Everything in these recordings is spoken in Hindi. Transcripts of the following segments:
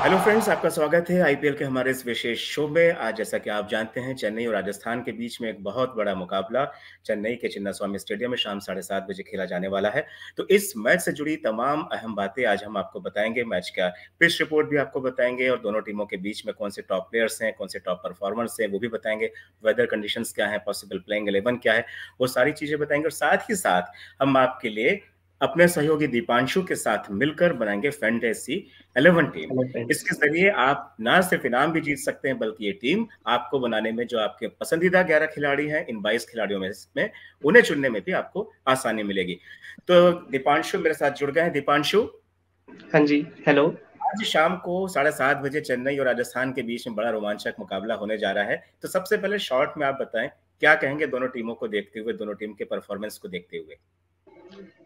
हेलो फ्रेंड्स, आपका स्वागत है आईपीएल के हमारे इस विशेष शो में। आज जैसा कि आप जानते हैं, चेन्नई और राजस्थान के बीच में एक बहुत बड़ा मुकाबला चेन्नई के चिन्नास्वामी स्टेडियम में शाम 7:30 बजे खेला जाने वाला है। तो इस मैच से जुड़ी तमाम अहम बातें आज हम आपको बताएंगे। मैच का पिच रिपोर्ट भी आपको बताएंगे और दोनों टीमों के बीच में कौन से टॉप प्लेयर्स हैं, कौन से टॉप परफॉर्मर्स हैं, वो भी बताएंगे। वेदर कंडीशंस क्या है, पॉसिबल प्लेइंग 11 क्या है, वो सारी चीजें बताएंगे। और साथ ही साथ हम आपके लिए अपने सहयोगी दीपांशु के साथ मिलकर बनाएंगे फैंटेसी 11 टीम। Hello friends. इसके जरिए आप ना सिर्फ इनाम भी जीत सकते हैं, बल्कि ये टीम आपको बनाने में जो आपके पसंदीदा 11 खिलाड़ी हैं, इन 22 खिलाड़ियों में उन्हें चुनने में भी आपको आसानी मिलेगी। तो दीपांशु मेरे साथ जुड़ गए हैं। दीपांशु, हाँ जी, हेलो। आज शाम को 7:30 बजे चेन्नई और राजस्थान के बीच में बड़ा रोमांचक मुकाबला होने जा रहा है। तो सबसे पहले शॉर्ट में आप बताएं, क्या कहेंगे दोनों टीमों को देखते हुए, दोनों टीम के परफॉर्मेंस को देखते हुए?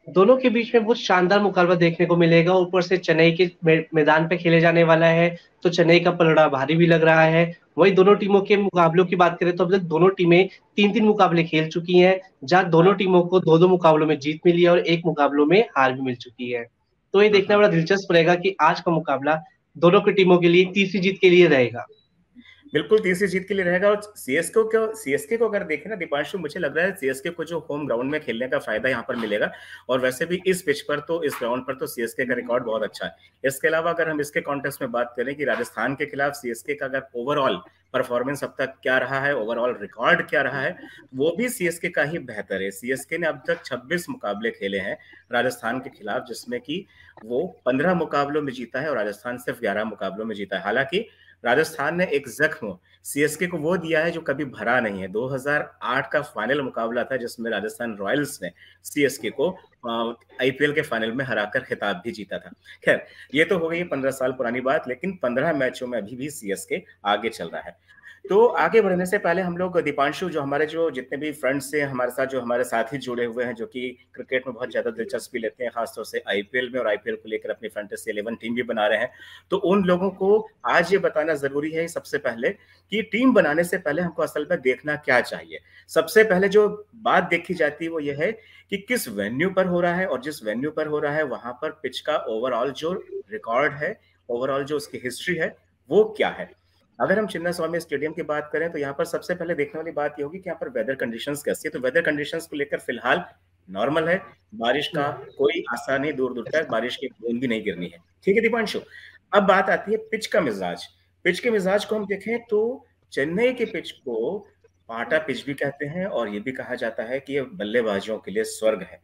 दोनों के बीच में बहुत शानदार मुकाबला देखने को मिलेगा। ऊपर से चेन्नई के मैदान पे खेले जाने वाला है, तो चेन्नई का पलड़ा भारी भी लग रहा है। वही दोनों टीमों के मुकाबलों की बात करें तो अब तक दोनों टीमें 3-3 मुकाबले खेल चुकी हैं, जहां दोनों टीमों को 2-2 मुकाबलों में जीत मिली है और एक मुकाबलों में हार भी मिल चुकी है। तो ये देखना बड़ा दिलचस्प रहेगा कि आज का मुकाबला दोनों की टीमों के लिए तीसरी जीत के लिए रहेगा। बिल्कुल तीसरी जीत के लिए रहेगा। और सीएसके को अगर देखें ना दीपांशु, मुझे लग रहा है सीएसके को जो होम ग्राउंड में खेलने का फायदा यहाँ पर मिलेगा। और वैसे भी इस पिच पर तो, इस ग्राउंड पर तो सीएसके का रिकॉर्ड बहुत अच्छा है। इसके अलावा अगर हम इसके कॉन्टेस्ट में बात करें कि राजस्थान के खिलाफ सीएसके का अगर ओवरऑल परफॉर्मेंस अब तक क्या रहा है, ओवरऑल रिकॉर्ड क्या रहा है, वो भी सीएसके का ही बेहतर है। सीएसके ने अब तक 26 मुकाबले खेले हैं राजस्थान के खिलाफ, जिसमें कि वो 15 मुकाबलों में जीता है और राजस्थान सिर्फ 11 मुकाबलों में जीता है। हालांकि राजस्थान ने एक जख्म सीएसके को वो दिया है जो कभी भरा नहीं है। 2008 का फाइनल मुकाबला था जिसमें राजस्थान रॉयल्स ने सीएसके को आईपीएल के फाइनल में हराकर खिताब भी जीता था। खैर, ये तो हो गई 15 साल पुरानी बात, लेकिन 15 मैचों में अभी भी सीएसके आगे चल रहा है। तो आगे बढ़ने से पहले हम लोग दीपांशु, जो हमारे जो जितने भी फ्रेंड्स हैं हमारे साथ, जो हमारे साथी जुड़े हुए हैं, जो कि क्रिकेट में बहुत ज्यादा दिलचस्पी लेते हैं, खासतौर से आईपीएल में, और आईपीएल को लेकर अपनी फैंटेसी 11 टीम भी बना रहे हैं, तो उन लोगों को आज ये बताना जरूरी है सबसे पहले कि टीम बनाने से पहले हमको असल में देखना क्या चाहिए। सबसे पहले जो बात देखी जाती है वो ये है कि किस वेन्यू पर हो रहा है, और जिस वेन्यू पर हो रहा है वहां पर पिच का ओवरऑल जो रिकॉर्ड है, ओवरऑल जो उसकी हिस्ट्री है, वो क्या है। अगर हम चिन्नास्वामी स्टेडियम की बात करें तो यहाँ पर सबसे पहले देखने वाली बात ये होगी कि यहाँ पर वेदर कंडीशंस कैसी है। तो वेदर कंडीशंस को लेकर फिलहाल नॉर्मल है। बारिश का कोई आसार नहीं, दूर दूर तक बारिश की बूंद भी नहीं गिरनी है। ठीक है दीपांशु, अब बात आती है पिच का मिजाज। पिच के मिजाज को हम देखें तो चेन्नई के पिच को पाटा पिच भी कहते हैं, और ये भी कहा जाता है कि ये बल्लेबाजों के लिए स्वर्ग है।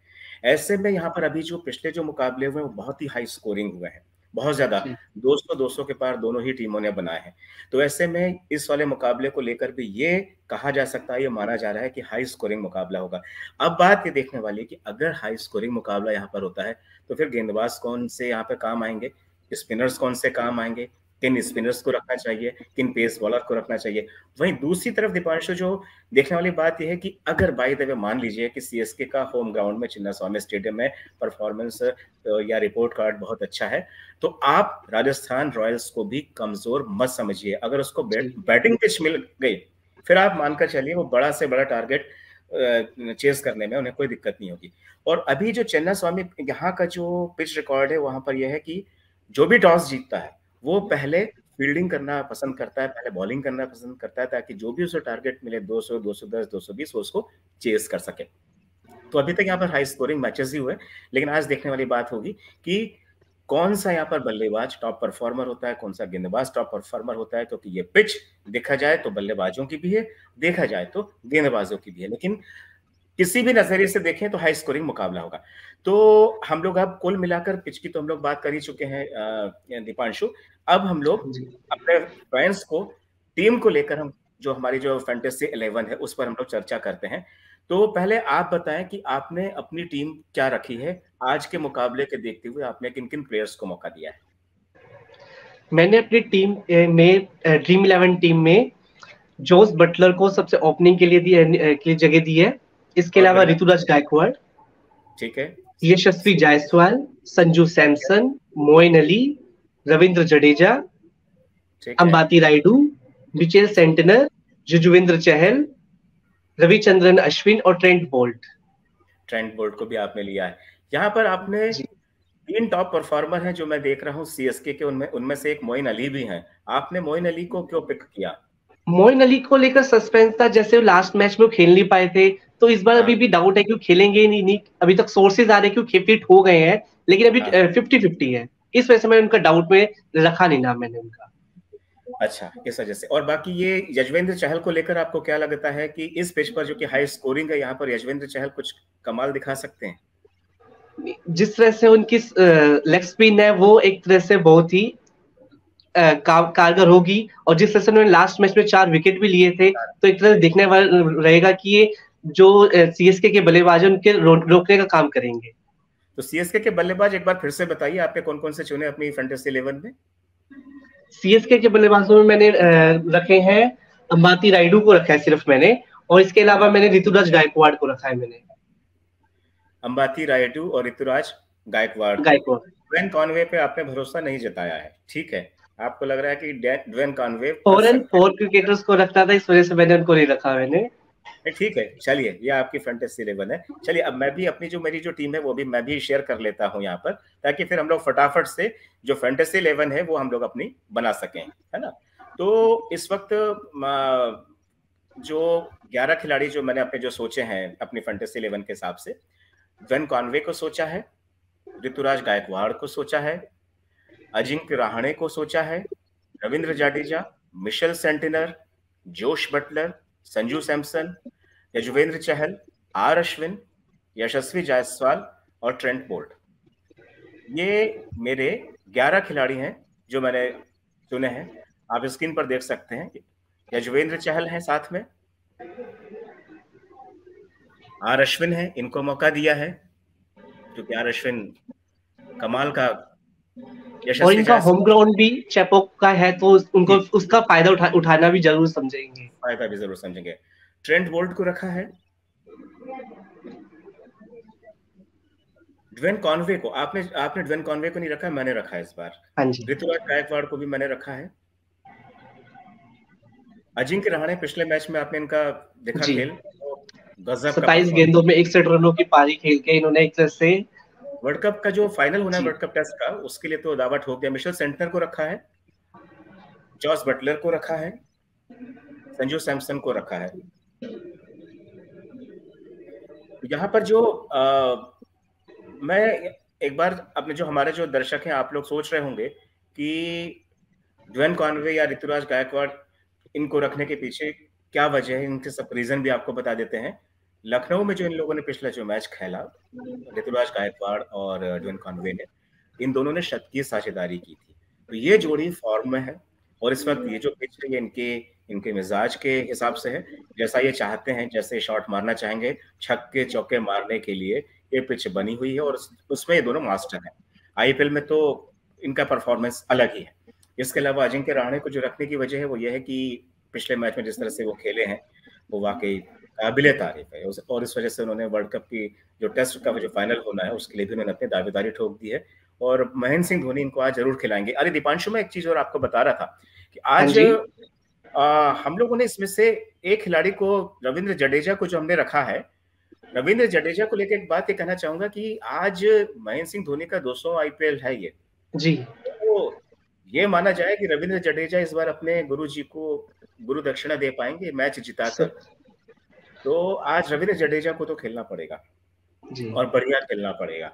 ऐसे में यहाँ पर अभी जो पिछले जो मुकाबले हुए हैं वो बहुत ही हाई स्कोरिंग हुए हैं, बहुत ज्यादा। 200 के पार दोनों ही टीमों ने बनाए हैं। तो ऐसे में इस वाले मुकाबले को लेकर भी ये कहा जा सकता है, ये माना जा रहा है कि हाई स्कोरिंग मुकाबला होगा। अब बात ये देखने वाली है कि अगर हाई स्कोरिंग मुकाबला यहाँ पर होता है तो फिर गेंदबाज कौन से यहाँ पे काम आएंगे, स्पिनर्स कौन से काम आएंगे, किन स्पिनर्स को रखना चाहिए, किन पेस बॉलर को रखना चाहिए। वहीं दूसरी तरफ दीपांशु, जो देखने वाली बात यह है कि अगर बाय द वे मान लीजिए कि सीएसके का होम ग्राउंड में चिन्नास्वामी स्टेडियम में परफॉर्मेंस या रिपोर्ट कार्ड बहुत अच्छा है, तो आप राजस्थान रॉयल्स को भी कमजोर मत समझिए। अगर उसको बैटिंग पिच मिल गई, फिर आप मानकर चलिए वो बड़ा से बड़ा टारगेट चेस करने में उन्हें कोई दिक्कत नहीं होगी। और अभी जो चिन्नास्वामी यहाँ का जो पिच रिकॉर्ड है, वहां पर यह है कि जो भी टॉस जीतता है वो पहले फील्डिंग करना पसंद करता है, पहले बॉलिंग करना पसंद करता है, ताकि जो भी उसे टारगेट मिले 200, 210, 220, वो उसको चेस कर सके। तो अभी तक यहाँ पर हाई स्कोरिंग मैचेस ही हुए, लेकिन आज देखने वाली बात होगी कि कौन सा यहाँ पर बल्लेबाज टॉप परफॉर्मर होता है, कौन सा गेंदबाज टॉप परफॉर्मर होता है। क्योंकि ये पिच देखा जाए तो बल्लेबाजों की भी है, देखा जाए तो गेंदबाजों की भी है, लेकिन किसी भी नजरिए से देखें तो हाई स्कोरिंग मुकाबला होगा। तो हम लोग अब कुल मिलाकर पिच की तो हम लोग बात कर ही चुके हैं दीपांशु। अब हम लोग अपने फैंस को, टीम को लेकर, हम जो हमारी जो फैंटेसी 11 है उस पर हम लोग चर्चा करते हैं। तो पहले आप बताएं कि आपने अपनी टीम क्या रखी है, आज के मुकाबले के देखते हुए आपने किन किन प्लेयर्स को मौका दिया है? मैंने अपनी टीम में ड्रीम 11 टीम में जोस बटलर को सबसे ओपनिंग के लिए जगह दी है। इसके बहुत अलावा बढ़िया। ऋतुराज गायकवाड़, ठीक है। यशस्वी जायसवाल, संजू सैमसन, मोइन अली, रविंद्र जडेजा, ठीक है। अंबाती रायडू, मिचेल सेंटनर, युजवेंद्र चहल, रविचंद्रन अश्विन और ट्रेंट बोल्ट। ट्रेंट बोल्ट को भी आपने लिया है। यहाँ पर आपने 3 तीन टॉप परफॉर्मर हैं जो मैं देख रहा हूँ सीएसके के, उनमें उनमें से एक मोइन अली भी हैं। आपने मोइन अली को क्यों पिक किया? मोइन अली को लेकर सस्पेंस था, जैसे लास्ट मैच में वो खेल नहीं पाए थे, तो इस बार हाँ अभी भी डाउट है कि वो खेलेंगे नहीं, नहीं अभी तक सोर्सेज आ रहे हैं कि फिट हो गए हैं, लेकिन अभी हाँ। 50-50 है। इस वजह से मैं उनका डाउट में रखा नहीं नाम मैंने उनका। अच्छा, इस वजह से। और बाकी ये यजवेंद्र चहल को लेकर आपको क्या लगता है कि इस पिच पर जो कि हाई स्कोरिंग है, यहाँ पर यजवेंद्र चहल कुछ कमाल दिखा सकते हैं? जिस तरह से उनकी लेग स्पिन है वो एक तरह से बहुत ही कारगर होगी, और जिस तरह से उन्होंने लास्ट मैच में 4 विकेट भी लिए थे, तो एक तरह से देखने वाला रहेगा कि ये जो सीएसके के बल्लेबाज उनके रोकने का काम करेंगे। तो सीएसके के बल्लेबाज एक बार फिर से बताइए, आपके कौन कौन से चुने अपनी फैंटेसी 11 में? सीएसके के बल्लेबाजों में मैंने रखे हैं, अंबाती रायडू को रखा है सिर्फ मैंने, और इसके अलावा मैंने ऋतुराज गायकवाड़ को रखा है मैंने। अंबाती रायडू और ऋतुराज गायकवाड़ को। गायकवाड़ ड्वेन कॉनवे पे आपने भरोसा नहीं जताया है, ठीक है। आपको लग रहा है कि ड्वेन कॉनवे कर फॉरेन सकते हैं। 4 क्रिकेटर्स को रखना था, इस वजह से मैंने उनको नहीं रखा मैंने। ठीक है, चलिए, ये आपकी फैंटेसी 11 है। चलिए, अब मैं भी अपनी जो मेरी जो टीम है वो भी मैं भी शेयर कर लेता हूं यहाँ पर, ताकि फिर हम लोग फटाफट से जो फैंटेसी 11 है वो हम लोग अपनी बना सकें, है ना। तो इस वक्त जो 11 खिलाड़ी जो मैंने अपने जो सोचे हैं अपनी फैंटेसी 11 के हिसाब से, ड्वेन कॉनवे को सोचा है, ऋतुराज गायकवाड़ को सोचा है, अजिंक्य रहाणे को सोचा है, Ravindra Jadeja, Mitchell Santner, Jos Buttler, Sanju Samson, Yuzvendra Chahal, R Ashwin, Yashasvi Jaiswal और ट्रेंट बोल्ट। ये मेरे 11 खिलाड़ी हैं जो मैंने चुने हैं। आप स्क्रीन पर देख सकते हैं, यजुवेंद्र चहल हैं साथ में, आर अश्विन है, इनको मौका दिया है क्योंकि आर अश्विन कमाल का। और यशस्वी इनका होम जायसवाल ग्राउंड भी चेपॉक का है, तो उनको उसका फायदा उठाना भी जरूर समझेंगे। फायदा भी जरूर समझेंगे। ट्रेंट बोल्ट को रखा है। ड्वेन कॉनवे को आपने आपने ड्वेन कॉनवे को नहीं रखा, मैंने रखा है इस बार। हाँ जी। ऋतुराज गायकवाड़ को भी मैंने रखा है। अजिंक्य रहाणे, पिछले मैच में आपने इनका देखा जी, खेल, तो गजब का 27 परफॉर्मेंस। गेंदों में 61 रनों की पारी खेल के इन्होंने एक तरह से। वर्ल्ड कप का जो फाइनल होना है, जी वर्ल्ड कप टेस्ट का, उसके लिए तो दावा ठोक दिया। मिशेल सेंटनर को रखा है, जॉस बटलर को रखा है, संजू सैमसन को रखा है। यहाँ पर जो मैं एक बार अपने जो हमारे जो दर्शक हैं, आप लोग सोच रहे होंगे कि ड्वेन कॉनवे या ऋतुराज गायकवाड़ इनको रखने के पीछे क्या वजह है, इनके सब रीजन भी आपको बता देते हैं। लखनऊ में जो इन लोगों ने पिछला जो मैच खेला, ऋतुराज गायकवाड़ और ड्वेन कॉनवे ने, इन दोनों ने शतकीय साझेदारी की थी। तो ये जोड़ी फॉर्म में है, और इस वक्त ये जो पिच है ये इनके इनके मिजाज के हिसाब से है। जैसा ये चाहते हैं, जैसे शॉट मारना चाहेंगे, छक्के चौके मारने के लिए ये पिच बनी हुई है, और उसमें ये दोनों मास्टर हैं। आईपीएल में तो इनका परफॉर्मेंस अलग ही है। इसके अलावा अजिंक्य रहाणे को जो रखने की वजह है वो ये है कि पिछले मैच में जिस तरह से वो खेले हैं वो वाकई काबिले तारीफ है, और इस वजह से उन्होंने वर्ल्ड कप की जो टेस्ट का जो फाइनल होना है उसके लिए भी उन्होंने अपनी दावेदारी ठोक दी है। और महेंद्र सिंह धोनी इनको आज जरूर खिलाएंगे। अरे दीपांशु, मैं एक चीज और आपको बता रहा था कि हाँ आज जी। हम लोगों ने इसमें से एक खिलाड़ी को, रविंद्र जडेजा को जो हमने रखा है, रविंद्र जडेजा को लेकर एक बात ये कहना चाहूंगा कि आज महेंद्र सिंह धोनी का 200 आईपीएल है ये। जी तो ये माना जाए कि रविंद्र जडेजा इस बार अपने गुरु जी को गुरु दक्षिणा दे पाएंगे मैच जिताकर। तो आज रविंद्र जडेजा को तो खेलना पड़ेगा, जी और बढ़िया खेलना पड़ेगा।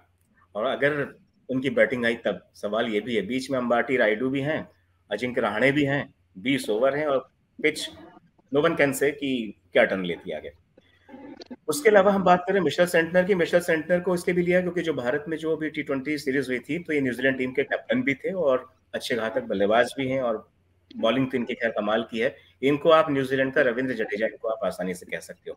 और अगर उनकी बैटिंग आई तब सवाल ये भी है, बीच में अंबाती रायडू भी हैं, अजिंक्य रहाणे भी हैं, 20 ओवर हैं, और pitch no one can say कि क्या टर्न लेती आगे। उसके अलावा हम बात करें मिशेल सेंटनर की। मिशेल सेंटनर को इसलिए भी लिया क्योंकि जो भारत में जो भी T20 सीरीज हुई थी, तो ये न्यूजीलैंड टीम के कैप्टन भी थे और अच्छे घातक बल्लेबाज भी हैं, और बॉलिंग तो इनकी खैर कमाल की है। इनको आप न्यूजीलैंड का रविंद्र जडेजा इनको आप आसानी से कह सकते हो।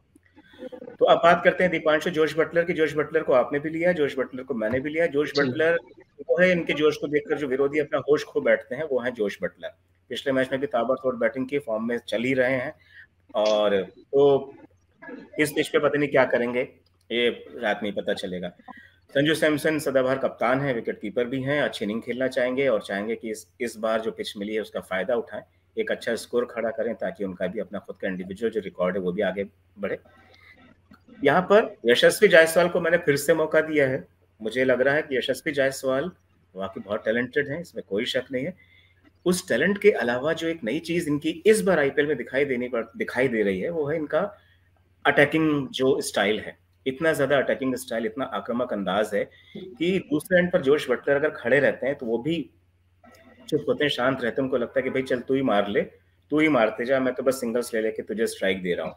तो अब बात करते हैं दीपांशु जोश बटलर की। जोश बटलर को आपने भी लिया, जोश बटलर को मैंने भी लिया। जोश बटलर वो है, इनके जोश को देखकर जो विरोधी अपना होश खो बैठते हैं, वो है जोश बटलर। पिछले मैच में भी ताबड़तोड़ बैटिंग की फॉर्म में चल ही रहे हैं, और तो इस पिच पे पता नहीं क्या करेंगे, ये रात में ही पता चलेगा। संजू सैमसन सदाबहार कप्तान है, विकेट कीपर भी हैं, अच्छी इनिंग खेलना चाहेंगे और चाहेंगे कि इस बार जो पिच मिली है उसका फायदा उठाएं, एक अच्छा स्कोर खड़ा करें, ताकि उनका भी अपना खुद का इंडिविजुअल जो रिकॉर्ड है वो भी आगे बढ़े। यहाँ पर यशस्वी जायसवाल को मैंने फिर से मौका दिया है, मुझे लग रहा है कि यशस्वी जायसवाल वाकई बहुत टैलेंटेड है, इसमें कोई शक नहीं है। उस टैलेंट के अलावा जो एक नई चीज इनकी इस बार आईपीएल में दिखाई दे रही है, वो है इनका अटैकिंग जो स्टाइल है। इतना ज्यादा अटैकिंग स्टाइल, इतना आक्रामक अंदाज है कि दूसरे एंड पर जोश बटलर अगर खड़े रहते हैं तो वो भी चुप होते हैं, शांत रहते हैं। उनको लगता है कि भाई चल तू ही मार ले, तू ही मारते जा, मैं तो बस सिंगल्स ले लेके तुझे स्ट्राइक दे रहा हूँ,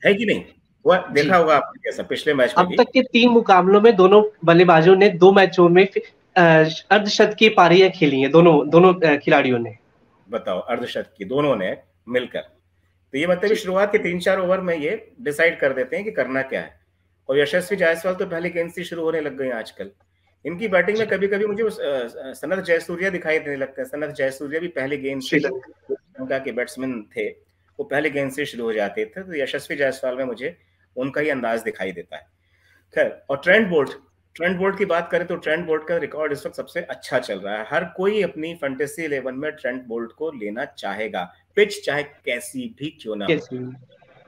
है कि नहीं? वो जी। देखा होगा आपने कैसा पिछले मैच में अब भी। तक के 3 मुकाबलों में दोनों बल्लेबाजों ने 2 मैचों में अर्धशतकीय पारियां खेली हैं, दोनों दोनों खिलाड़ियों ने। बताओ, अर्धशतक की दोनों ने मिलकर। तो ये मतलब शुरुआत के 3-4 ओवर में ये डिसाइड कर देते हैं कि करना क्या है। और यशस्वी जायसवाल तो पहले गेंद से शुरू होने लग गए आजकल। इनकी बैटिंग में कभी कभी मुझे सनत जयसूर्या दिखाई देने लगता है। सनत जयसूर्या भी पहले गेंद से, श्रीलंका के बैट्समैन थे, वो पहले गेंद से शुरू हो जाते थे। तो यशस्वी जायसवाल में मुझे उनका ही अंदाज दिखाई देता है। खैर, और ट्रेंट बोल्ट की बात करें तो ट्रेंट बोल्ट का रिकॉर्ड इस वक्त सबसे अच्छा चल रहा है। हर कोई अपनी फैंटेसी 11 में ट्रेंट बोल्ट को लेना चाहेगा, पिच चाहे कैसी भी क्यों ना हो,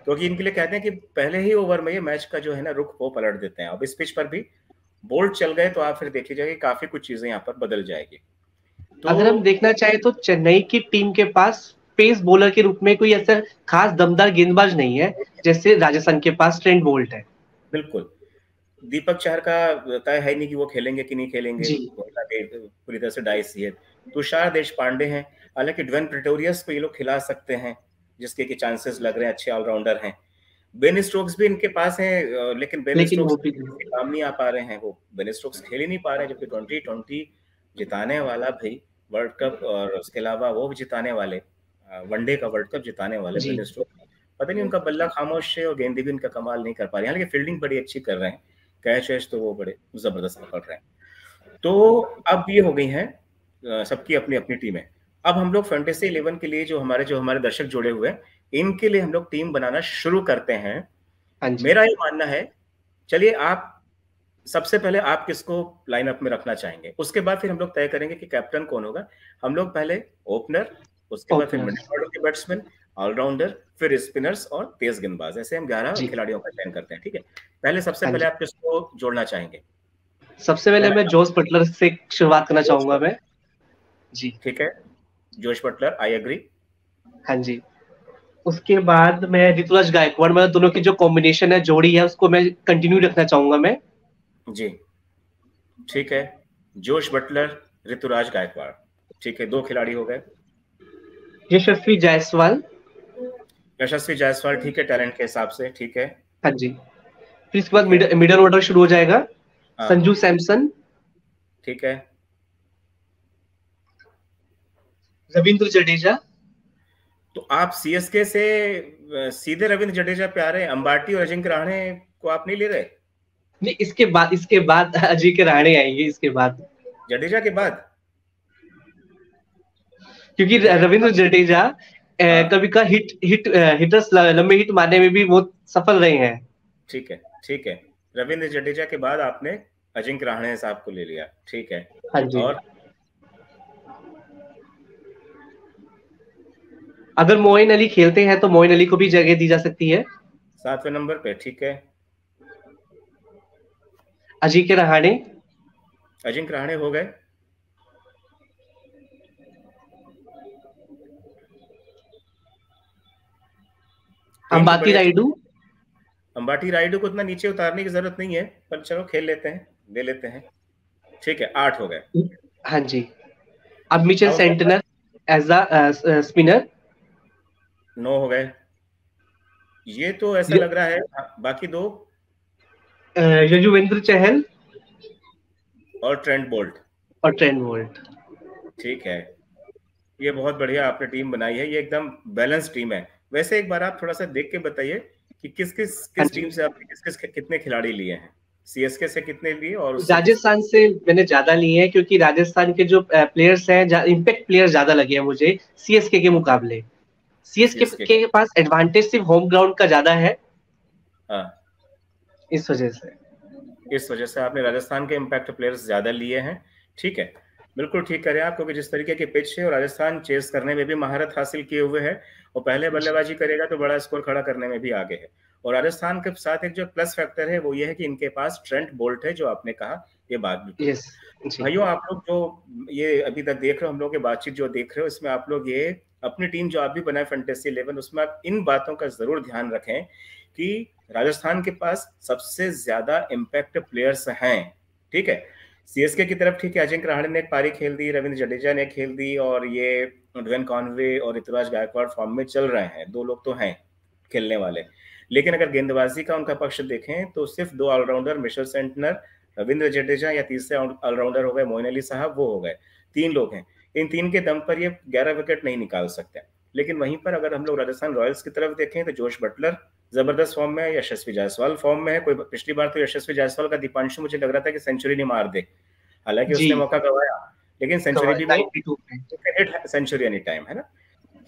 क्योंकि इनके लिए कहते हैं कि पहले ही ओवर में ये मैच का जो है ना रुख वो पलट देते हैं। अब इस पिच पर भी बोल्ट चल गए तो आप फिर देखी जाएगी काफी कुछ चीजें यहाँ पर बदल जाएगी। तो अगर हम देखना चाहे तो चेन्नई की टीम के पास पेस बॉलर के रूप में कोई ऐसा खास दमदार गेंदबाज नहीं है जैसे राजस्थान के पास ट्रेंट बोल्ट है। बिल्कुल, दीपक चहर का तय है नहीं कि वो खेलेंगे कि नहीं खेलेंगे, पूरी तरह से डाइस है। तुषार देशपांडे हैं, हालांकि ड्वेन प्रेटोरियस को ये लोग खिला सकते हैं, जिसके कि चांसेस लग रहे हैं, अच्छे ऑलराउंडर हैं। बेन स्टोक्स भी इनके पास हैं, लेकिन बेन स्टोक्स काम नहीं आ पा रहे हैं। वो बेन स्टोक्स खेल ही नहीं पा रहे हैं, जबकि 2020 जिताने वाला भाई वर्ल्ड कप, और उसके अलावा वो भी जिताने वाले वनडे का वर्ल्ड कप जिताने वाले बेन स्टोक्स, पता नहीं उनका बल्ला खामोश है और गेंदे भी उनका कमाल नहीं कर पा रहे हैं। हालांकि फील्डिंग बड़ी अच्छी कर रहे हैं, कैच वैच तो वो बड़े जबरदस्त पकड़ रहे हैं। तो अब ये हो गई हैं सबकी अपनी अपनी टीमें। अब हम लोग फैंटेसी 11 के लिए जो हमारे दर्शक जुड़े हुए हैं, इनके लिए हम लोग टीम बनाना शुरू करते हैं। मेरा ये मानना है, चलिए आप सबसे पहले आप किसको लाइनअप में रखना चाहेंगे, उसके बाद फिर हम लोग तय करेंगे कि कैप्टन कौन होगा। हम लोग पहले ओपनर, उसके बाद फिर मिडिल ऑर्डर के बैट्समैन, ऑलराउंडर, फिर स्पिनर्स और तेज गेंदबाज, ऐसे हम 11 खिलाड़ियों का चयन करते हैं। ठीक है, पहले सबसे पहले आप किसको जोड़ना चाहेंगे? सबसे पहले मैं जोश बटलर से शुरुआत करना चाहूंगा मैं। जी ठीक है, जोश बटलर, आई एग्री। हाँ जी, उसके बाद मैं ऋतुराज गायकवाड़, मतलब दोनों की जो कॉम्बिनेशन है, जोड़ी है, उसको मैं कंटिन्यू रखना चाहूंगा मैं। जी ठीक है, जोश बटलर, ऋतुराज गायकवाड़, ठीक है, 2 खिलाड़ी हो गए। यशस्वी जायसवाल, यशस्वी जायसवाल, ठीक है, टैलेंट के हिसाब से, ठीक है। हाँ जी, फिर इसके बाद मिडल ऑर्डर शुरू हो जाएगा। संजू सैमसन, ठीक है, रविंद्र जडेजा। तो आप सीएसके से सीधे रविंद्र जडेजा पे आ रहे हैं, अंबाटी और अजिंक्य रहाणे को आप नहीं ले रहे? नहीं, इसके बाद अजिंक्य रहाणे आएंगे, इसके बाद जडेजा के बाद, क्योंकि रविंद्र जडेजा कभी का हिटर्स लंबे हिट मारने में भी बहुत सफल रहे हैं। ठीक है, ठीक है, रविंद्र जडेजा के बाद आपने अजिंक्य रहाणे साहब को ले लिया, ठीक है। हाँ जी, और अगर मोइन अली खेलते हैं तो मोइन अली को भी जगह दी जा सकती है 7वें नंबर पे, ठीक है। अजिंक्य रहाणे हो गए। अंबाटी रायडू को उतना नीचे उतारने की जरूरत नहीं है, पर चलो खेल लेते हैं, ले लेते हैं, ठीक है। 8 हो गए। हाँ जी, अब Mitchell Santner as a spinner 9 हो गए। ये तो ऐसा लग रहा है, बाकी 2 यजुवेंद्र चहल और ट्रेंट बोल्ट। ठीक है, ये बहुत बढ़िया आपने टीम बनाई है, ये एकदम बैलेंस टीम है। वैसे एक बार आप थोड़ा सा देख के बताइए कि किस टीम से आपने कितने खिलाड़ी लिए हैं? सीएसके से कितने लिए और राजस्थान से मैंने ज्यादा लिए हैं, क्योंकि राजस्थान के जो प्लेयर्स हैं, इम्पैक्ट प्लेयर ज्यादा लगे हैं मुझे सीएसके के मुकाबले। सीएसके के पास एडवांटेज सिर्फ होम ग्राउंड का ज्यादा है। इस वजह से आपने राजस्थान के इम्पैक्ट प्लेयर्स ज्यादा लिए हैं। ठीक है, बिल्कुल ठीक करें आप, क्योंकि जिस तरीके की पिच है और राजस्थान चेस करने में भी महारत हासिल किए हुए है, और पहले बल्लेबाजी करेगा तो बड़ा स्कोर खड़ा करने में भी आगे है। और राजस्थान के साथ एक जो प्लस फैक्टर है वो ये है कि इनके पास ट्रेंट बोल्ट है, जो आपने कहा ये बात बिल्कुल। यस जी। भाइयों आप लोग जो ये अभी तक देख रहे हो, हम लोग की बातचीत जो देख रहे हो, इसमें आप लोग ये अपनी टीम जो आप भी बनाए फैंटेसी 11, उसमें आप इन बातों का जरूर ध्यान रखें कि राजस्थान के पास सबसे ज्यादा इम्पैक्ट प्लेयर्स हैं, ठीक है। सीएसके की तरफ ठीक है, अजिंक्य रहाणे ने एक पारी खेल दी, रविंद्र जडेजा ने खेल दी, और ये ड्वेन कॉनवे और ऋतुराज गायकवाड़ फॉर्म में चल रहे हैं, दो लोग तो हैं खेलने वाले। लेकिन अगर गेंदबाजी का उनका पक्ष देखें तो सिर्फ दो allrounder, Mitchell Santner, Ravindra Jadeja, या तीसरे ऑलराउंडर हो गए मोइन अली साहब, वो हो गए, तीन लोग हैं। इन तीन के दम पर ये 11 विकेट नहीं निकाल सकते। लेकिन वहीं पर अगर हम लोग राजस्थान रॉयल्स की तरफ देखें तो जोश बटलर जबरदस्त फॉर्म में है, यशस्वी जायसवाल फॉर्म में है। कोई पिछली बार तो यशस्वी जायसवाल का दीपांशु मुझे लग रहा था कि सेंचुरी नहीं मार दे, हालांकि जी उसने मौका गवाया, लेकिन सेंचुरी भी वो 92 पे। सेंचुरी एनी टाइम है ना।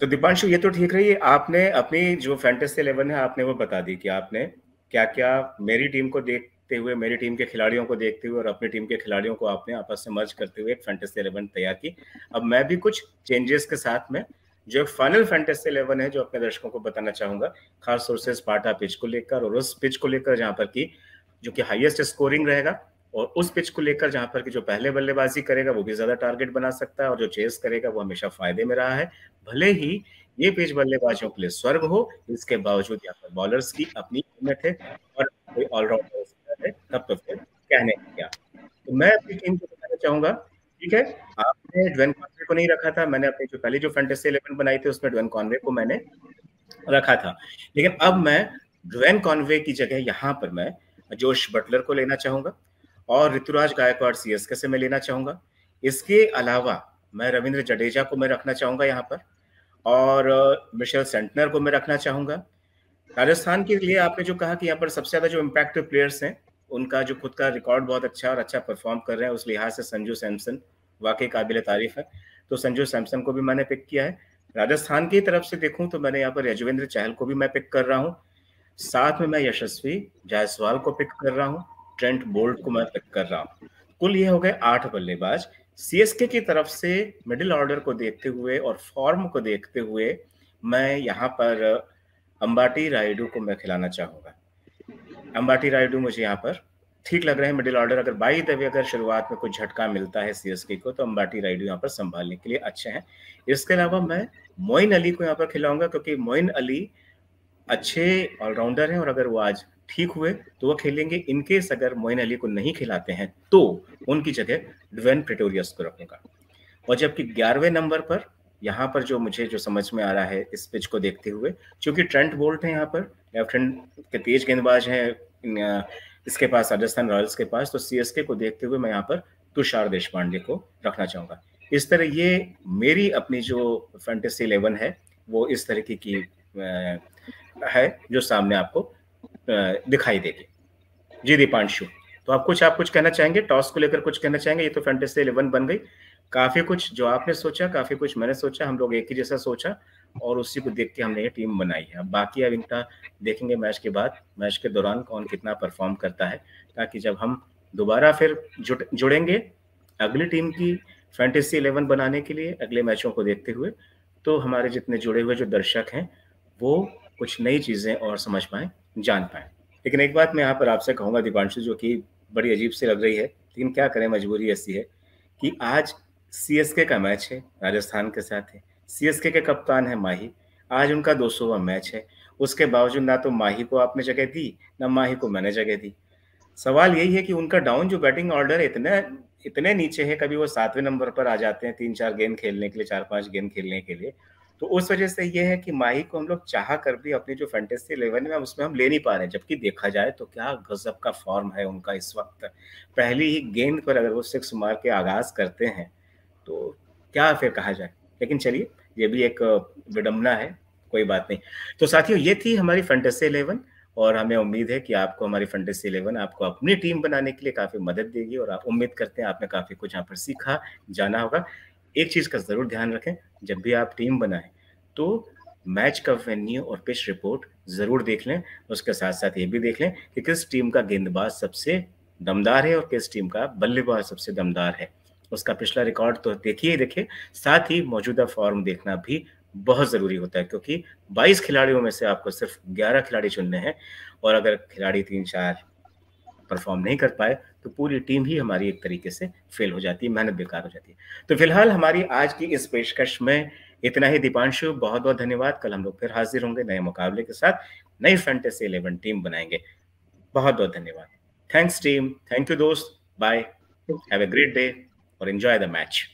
तो दीपांशु ये तो ठीक रही है, आपने अपनी जो फैंटेसी 11 है आपने वो बता दी कि आपने क्या क्या मेरी टीम को देखते हुए, मेरी टीम के खिलाड़ियों को देखते हुए और अपनी टीम के खिलाड़ियों को आपने आपस में मर्ज करते हुए एक फैंटेसी 11 तैयार की। अब मैं भी कुछ चेंजेस के साथ में जो एक फाइनल फैंटेसी 11 है जो अपने दर्शकों को बताना चाहूंगा, खास तौर से स्पार्टा पिच को लेकर और उस पिच को लेकर जहां पर की जो कि हाईएस्ट स्कोरिंग रहेगा, और उस पिच को लेकर जहां पर कि जो पहले बल्लेबाजी करेगा वो भी ज्यादा टारगेट बना सकता है, और जो चेस करेगा वो हमेशा फायदे में रहा है। भले ही ये पिच बल्लेबाजों के लिए स्वर्ग हो, इसके बावजूद यहाँ पर बॉलर्स की अपनी कीमत है, और कोई ऑलराउंडर है तब तो फिर कहने क्या। तो मैं अपनी टीम को बताना चाहूंगा, ठीक है। आपने ड्वेन कॉनवे को नहीं रखा था, मैंने अपनी जो पहली जो फैंटेसी 11 बनाई थी उसमें ड्वेन कॉनवे को मैंने रखा था। लेकिन अब मैं ड्वेन कॉनवे की जगह यहाँ पर मैं जोश बटलर को लेना चाहूंगा, और ऋतुराज गायकवाड़ सीएसके से मैं लेना चाहूंगा। इसके अलावा मैं रविंद्र जडेजा को मैं रखना चाहूंगा यहाँ पर, और मिशेल सेंटनर को मैं रखना चाहूंगा। राजस्थान के लिए आपने जो कहा कि यहाँ पर सबसे ज्यादा जो इम्पैक्ट प्लेयर्स हैं उनका जो खुद का रिकॉर्ड बहुत अच्छा और अच्छा परफॉर्म कर रहे हैं, उस लिहाज से संजू सैमसन वाकई काबिल तारीफ है, तो संजू सैमसन को भी मैंने पिक किया है। राजस्थान की तरफ से देखूं तो मैंने यहाँ पर यजुवेंद्र चहल को भी मैं पिक कर रहा हूँ, साथ में मैं यशस्वी जायसवाल को पिक कर रहा हूँ, ट्रेंट बोल्ट को मैं पिक कर रहा हूँ। कुल ये हो गए 8 बल्लेबाज। सीएसके की तरफ से मिडिल ऑर्डर को देखते हुए और फॉर्म को देखते हुए मैं यहाँ पर अंबाटी रायडू को मैं खिलाना चाहूंगा। अंबाटी रायडू मुझे यहाँ पर ठीक लग रहे हैं मिडिल ऑर्डर। अगर बाई द वे अगर शुरुआत में कुछ झटका मिलता है सीएसके को तो अंबाटी रायडू यहाँ पर संभालने के लिए अच्छे हैं। इसके अलावा मैं मोइन अली को यहाँ पर खिलाऊंगा, क्योंकि मोइन अली अच्छे ऑलराउंडर हैं, और अगर वो आज ठीक हुए तो वो खेलेंगे। इनकेस अगर मोइन अली को नहीं खिलाते हैं तो उनकी जगह ड्वेन प्रेटोरियस को रखूंगा। और जबकि 11वें नंबर पर यहाँ पर जो मुझे जो समझ में आ रहा है इस पिच को देखते हुए, क्योंकि ट्रेंट बोल्ट है यहाँ पर, लेफ्ट हैंड के तेज गेंदबाज हैं इसके पास, राजस्थान रॉयल्स के पास, तो सीएसके को देखते हुए मैं यहाँ पर तुषार देशपांडे को रखना चाहूंगा। इस तरह ये मेरी अपनी जो फैंटेसी 11 है वो इस तरीके की है जो सामने आपको दिखाई देगी। जी दीपांशु, तो आप कुछ कहना चाहेंगे टॉस को लेकर, कुछ कहना चाहेंगे? ये तो फैंटेसी 11 बन गई, काफी कुछ जो आपने सोचा, काफी कुछ मैंने सोचा, हम लोग एक ही जैसा सोचा और उसी को देख के हमने ये टीम बनाई है। अब बाकी अब इनका देखेंगे मैच के बाद, मैच के दौरान कौन कितना परफॉर्म करता है, ताकि जब हम दोबारा फिर जुड़ेंगे अगली टीम की फैंटेसी 11 बनाने के लिए अगले मैचों को देखते हुए, तो हमारे जितने जुड़े हुए जो दर्शक हैं वो कुछ नई चीजें और समझ पाए, जान पाए। लेकिन एक बात मैं यहाँ पर आपसे कहूंगा दीपांशु, जो कि बड़ी अजीब सी लग रही है, लेकिन क्या करें, मजबूरी ऐसी है कि आज सीएसके का मैच है, राजस्थान के साथ है। सीएसके के कप्तान है माही, आज उनका 200वां मैच है। उसके बावजूद ना तो माही को आपने जगह दी, ना माही को मैंने जगह दी। सवाल यही है कि उनका डाउन जो बैटिंग ऑर्डर है इतने नीचे है, कभी वो 7वें नंबर पर आ जाते हैं 3-4 गेंद खेलने के लिए, 4-5 गेंद खेलने के लिए। तो उस वजह से ये है कि माही को हम लोग चाह कर भी अपनी जो फैंटेसी 11 में उसमें हम ले नहीं पा रहे हैं, जबकि देखा जाए तो क्या गजब का फॉर्म है उनका इस वक्त। पहली ही गेंद पर अगर वो 6 मार के आगाज करते हैं तो क्या फिर कहा जाए। लेकिन चलिए, ये भी एक विडंबना है, कोई बात नहीं। तो साथियों, ये थी हमारी फैंटेसी 11, और हमें उम्मीद है कि आपको हमारी फैंटेसी 11 आपको अपनी टीम बनाने के लिए काफी मदद देगी, और आप उम्मीद करते हैं आपने काफी कुछ यहाँ पर सीखा, जाना होगा। एक चीज का जरूर ध्यान रखें, जब भी आप टीम बनाएं तो मैच का वेन्यू और पिच रिपोर्ट जरूर देख लें। उसके साथ साथ ये भी देख लें कि किस टीम का गेंदबाज सबसे दमदार है और किस टीम का बल्लेबाज सबसे दमदार है। उसका पिछला रिकॉर्ड तो देखिए, साथ ही मौजूदा फॉर्म देखना भी बहुत ज़रूरी होता है, क्योंकि 22 खिलाड़ियों में से आपको सिर्फ 11 खिलाड़ी चुनने हैं, और अगर खिलाड़ी 3-4 परफॉर्म नहीं कर पाए तो पूरी टीम ही हमारी एक तरीके से फेल हो जाती है, मेहनत बेकार हो जाती है। तो फिलहाल हमारी आज की इस पेशकश में इतना ही। दीपांशु, बहुत बहुत धन्यवाद। कल हम लोग फिर हाजिर होंगे नए मुकाबले के साथ, नई फैंटेसी 11 टीम बनाएंगे। बहुत बहुत धन्यवाद। थैंक्स टीम, थैंक यू दोस्त, bye, have a great day और एंजॉय द मैच।